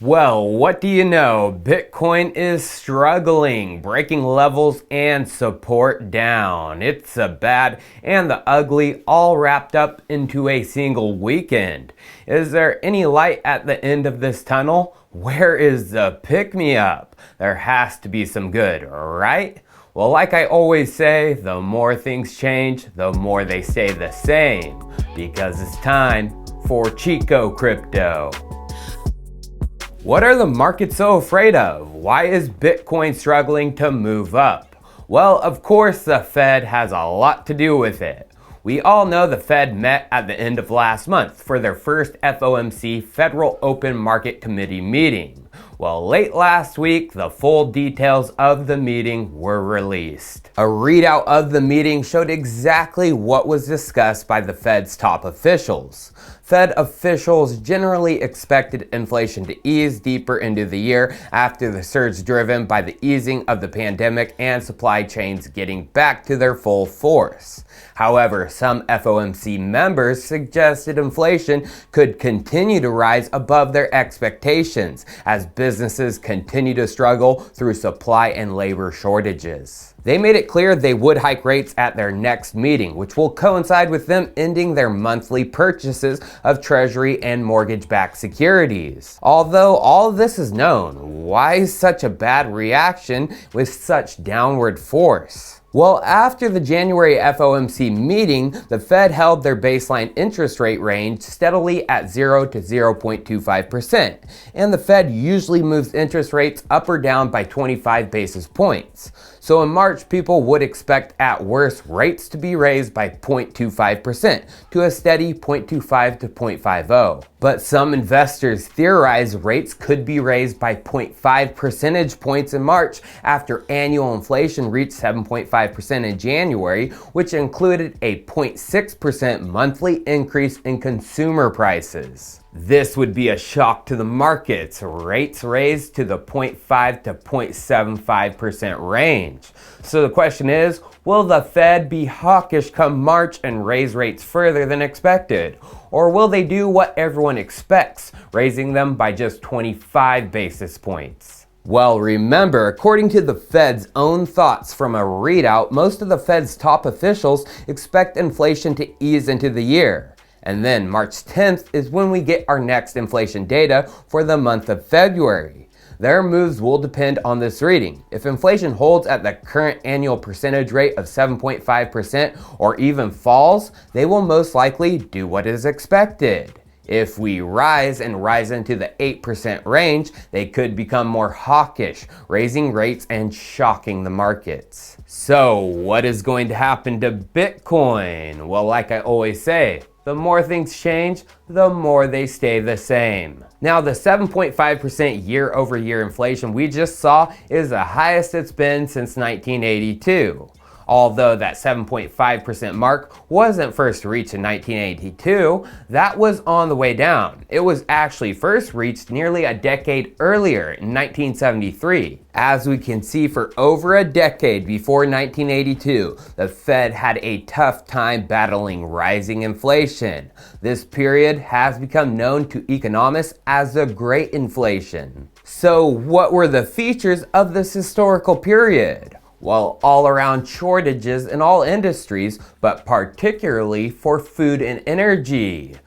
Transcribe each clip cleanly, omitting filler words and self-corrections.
Well, what do you know? Bitcoin is struggling, breaking levels and support down. It's the bad and the ugly all wrapped up into a single weekend. Is there any light at the end of this tunnel? Where is the pick-me-up? There has to be some good, right? Well, like I always say, the more things change, the more they stay the same. Because it's time for Chico Crypto. What are the markets so afraid of? Why is Bitcoin struggling to move up? Well, of course, the Fed has a lot to do with it. We all know the Fed met at the end of last month for their first FOMC Federal Open Market Committee meeting. Well, late last week, the full details of the meeting were released. A readout of the meeting showed exactly what was discussed by the Fed's top officials. Fed officials generally expected inflation to ease deeper into the year after the surge driven by the easing of the pandemic and supply chains getting back to their full force. However, some FOMC members suggested inflation could continue to rise above their expectations as businesses continue to struggle through supply and labor shortages. They made it clear they would hike rates at their next meeting, which will coincide with them ending their monthly purchases of Treasury and mortgage-backed securities. Although all of this is known, why such a bad reaction with such downward force? Well, after the January FOMC meeting, the Fed held their baseline interest rate range steadily at 0 to 0.25%, and the Fed usually moves interest rates up or down by 25 basis points. So in March, people would expect at worst rates to be raised by 0.25% to a steady 0.25 to 0.50. But some investors theorize rates could be raised by 0.5 percentage points in March after annual inflation reached 7.5% in January, which included a 0.6% monthly increase in consumer prices. This would be a shock to the markets, rates raised to the 0.5 to 0.75% range. So the question is, will the Fed be hawkish come March and raise rates further than expected? Or will they do what everyone expects, raising them by just 25 basis points? Well, remember, according to the Fed's own thoughts from a readout, most of the Fed's top officials expect inflation to ease into the year. And then March 10th is when we get our next inflation data for the month of February. Their moves will depend on this reading. If inflation holds at the current annual percentage rate of 7.5% or even falls, they will most likely do what is expected. If we rise into the 8% range, they could become more hawkish, raising rates and shocking the markets. So what is going to happen to Bitcoin? Well, like I always say, the more things change, the more they stay the same. Now, the 7.5% year-over-year inflation we just saw is the highest it's been since 1982. Although that 7.5% mark wasn't first reached in 1982, that was on the way down. It was actually first reached nearly a decade earlier in 1973. As we can see, for over a decade before 1982, the Fed had a tough time battling rising inflation. This period has become known to economists as the Great Inflation. So what were the features of this historical period? Well, all-around shortages in all industries, but particularly for food and energy.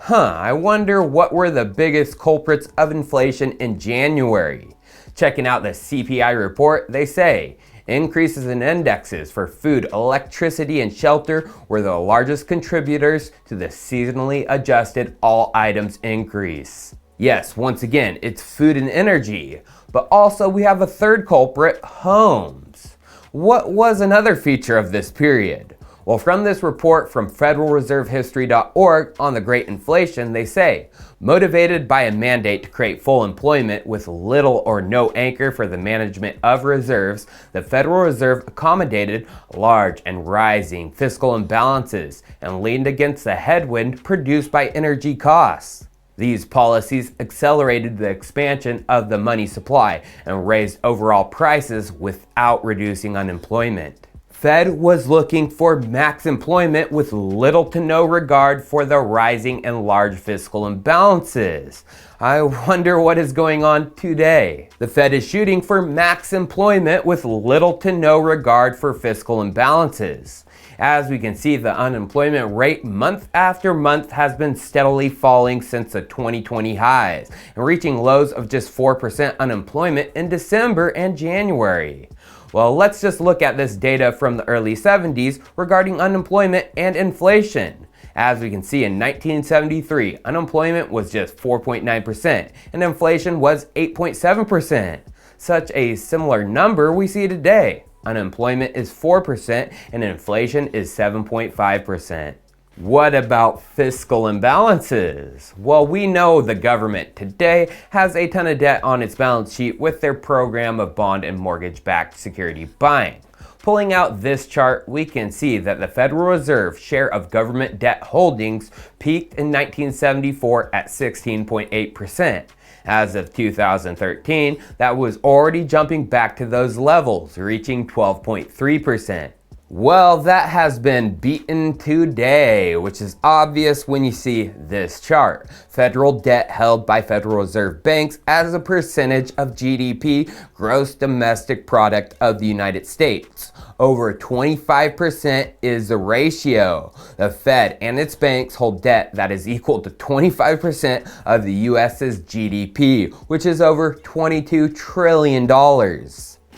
I wonder what were the biggest culprits of inflation in January. Checking out the CPI report, they say, increases in indexes for food, electricity, and shelter were the largest contributors to the seasonally adjusted all items increase. Yes, once again, it's food and energy, but also we have a third culprit, homes. What was another feature of this period? Well, from this report from federalreservehistory.org on the Great Inflation, they say, motivated by a mandate to create full employment with little or no anchor for the management of reserves, the Federal Reserve accommodated large and rising fiscal imbalances and leaned against the headwind produced by energy costs. These policies accelerated the expansion of the money supply and raised overall prices without reducing unemployment. Fed was looking for max employment with little to no regard for the rising and large fiscal imbalances. I wonder what is going on today. The Fed is shooting for max employment with little to no regard for fiscal imbalances. As we can see, the unemployment rate month after month has been steadily falling since the 2020 highs and reaching lows of just 4% unemployment in December and January. Well, let's just look at this data from the early 70s regarding unemployment and inflation. As we can see, in 1973, unemployment was just 4.9% and inflation was 8.7%. Such a similar number we see today. Unemployment is 4% and inflation is 7.5%. What about fiscal imbalances? Well, we know the government today has a ton of debt on its balance sheet with their program of bond and mortgage-backed security buying. Pulling out this chart, we can see that the Federal Reserve share of government debt holdings peaked in 1974 at 16.8%. As of 2013, that was already jumping back to those levels, reaching 12.3%. Well, that has been beaten today, which is obvious when you see this chart. Federal debt held by Federal Reserve banks as a percentage of GDP, gross domestic product of the United States. Over 25% is the ratio. The Fed and its banks hold debt that is equal to 25% of the US's GDP, which is over $22 trillion.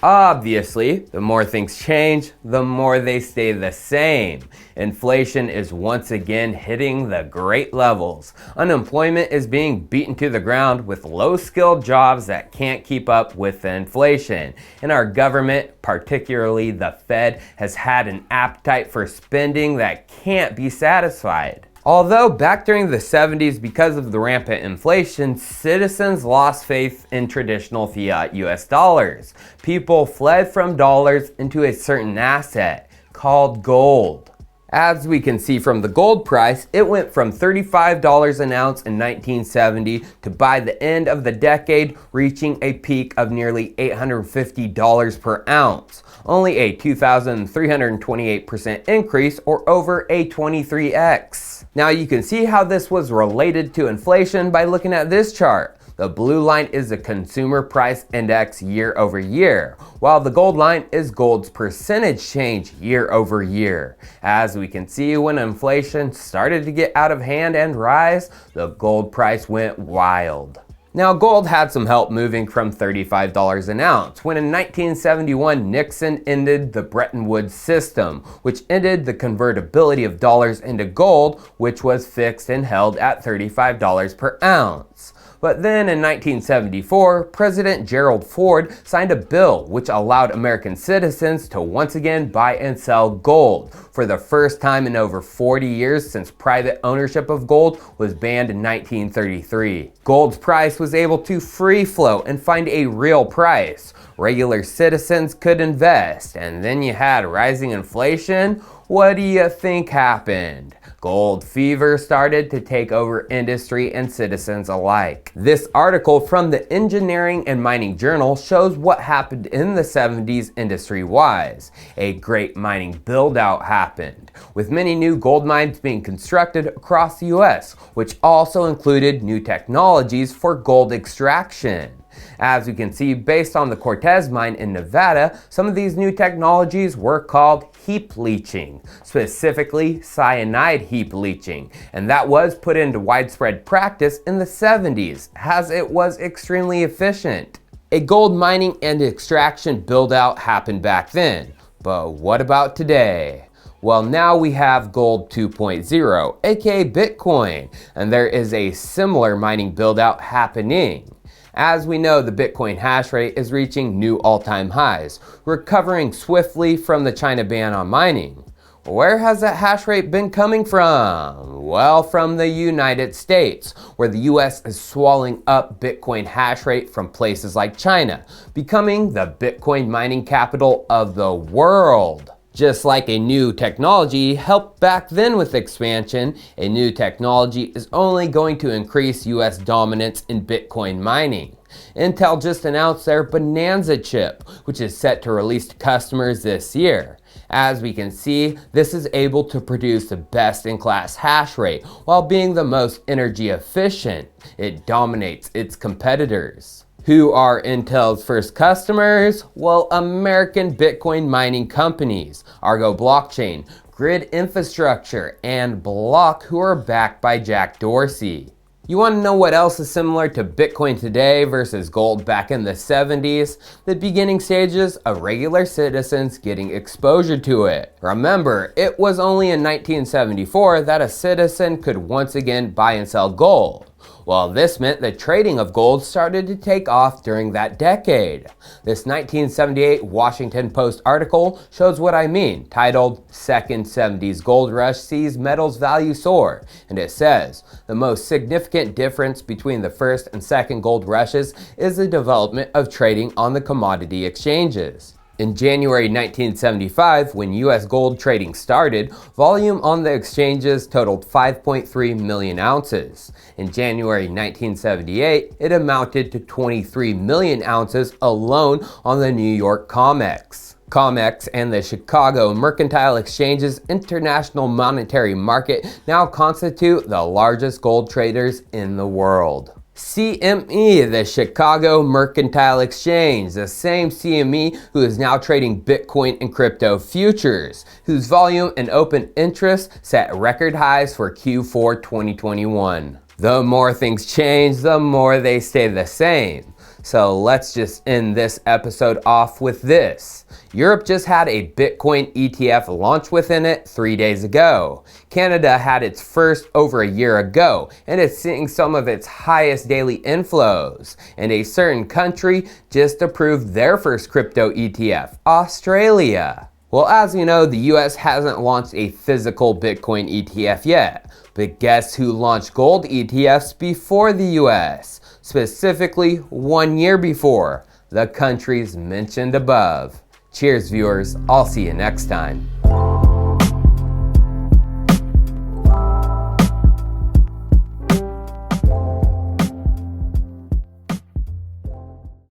Obviously, the more things change, the more they stay the same. Inflation is once again hitting the great levels. Unemployment is being beaten to the ground with low-skilled jobs that can't keep up with the inflation. And our government, particularly the Fed, has had an appetite for spending that can't be satisfied. Although back during the 70s, because of the rampant inflation, citizens lost faith in traditional fiat US dollars. People fled from dollars into a certain asset called gold. As we can see from the gold price, it went from $35 an ounce in 1970 to by the end of the decade reaching a peak of nearly $850 per ounce. Only a 2,328% increase, or over a 23x. Now you can see how this was related to inflation by looking at this chart. The blue line is the consumer price index year over year, while the gold line is gold's percentage change year over year. As we can see, when inflation started to get out of hand and rise, the gold price went wild. Now, gold had some help moving from $35 an ounce when in 1971 Nixon ended the Bretton Woods system, which ended the convertibility of dollars into gold, which was fixed and held at $35 per ounce. But then in 1974, President Gerald Ford signed a bill which allowed American citizens to once again buy and sell gold for the first time in over 40 years since private ownership of gold was banned in 1933. Gold's price was able to free float and find a real price. Regular citizens could invest, and then you had rising inflation. What do you think happened? Gold fever started to take over industry and citizens alike. This article from the Engineering and Mining Journal shows what happened in the 70s industry-wise. A great mining build-out happened, with many new gold mines being constructed across the US, which also included new technologies for gold extraction. As we can see, based on the Cortez mine in Nevada, some of these new technologies were called heap leaching, specifically cyanide heap leaching, and that was put into widespread practice in the 70s, as it was extremely efficient. A gold mining and extraction build-out happened back then, but what about today? Well, now we have Gold 2.0, aka Bitcoin, and there is a similar mining build-out happening. As we know, the Bitcoin hash rate is reaching new all-time highs, recovering swiftly from the China ban on mining. Where has that hash rate been coming from? Well, from the United States, where the US is swallowing up Bitcoin hash rate from places like China, becoming the Bitcoin mining capital of the world. Just like a new technology helped back then with expansion, a new technology is only going to increase US dominance in Bitcoin mining. Intel just announced their Bonanza chip, which is set to release to customers this year. As we can see, this is able to produce the best-in-class hash rate while being the most energy efficient. It dominates its competitors. Who are Intel's first customers? Well, American Bitcoin mining companies, Argo Blockchain, Grid Infrastructure, and Block, who are backed by Jack Dorsey. You want to know what else is similar to Bitcoin today versus gold back in the 70s? The beginning stages of regular citizens getting exposure to it. Remember, it was only in 1974 that a citizen could once again buy and sell gold. Well, this meant the trading of gold started to take off during that decade. This 1978 Washington Post article shows what I mean, titled "Second 70s Gold Rush Sees Metals Value Soar," and it says, the most significant difference between the first and second gold rushes is the development of trading on the commodity exchanges. In January 1975, when U.S. gold trading started, volume on the exchanges totaled 5.3 million ounces. In January 1978, it amounted to 23 million ounces alone on the New York COMEX. COMEX and the Chicago Mercantile Exchange's international monetary market now constitute the largest gold traders in the world. CME, the Chicago Mercantile Exchange, the same CME who is now trading Bitcoin and crypto futures, whose volume and open interest set record highs for Q4 2021. The more things change, the more they stay the same. So let's just end this episode off with this. Europe just had a Bitcoin ETF launch within it 3 days ago. Canada had its first over a year ago, and it's seeing some of its highest daily inflows. And a certain country just approved their first crypto ETF, Australia. Well, as you know, the US hasn't launched a physical Bitcoin ETF yet. But guess who launched gold ETFs before the US? Specifically 1 year before, the countries mentioned above. Cheers, viewers. I'll see you next time.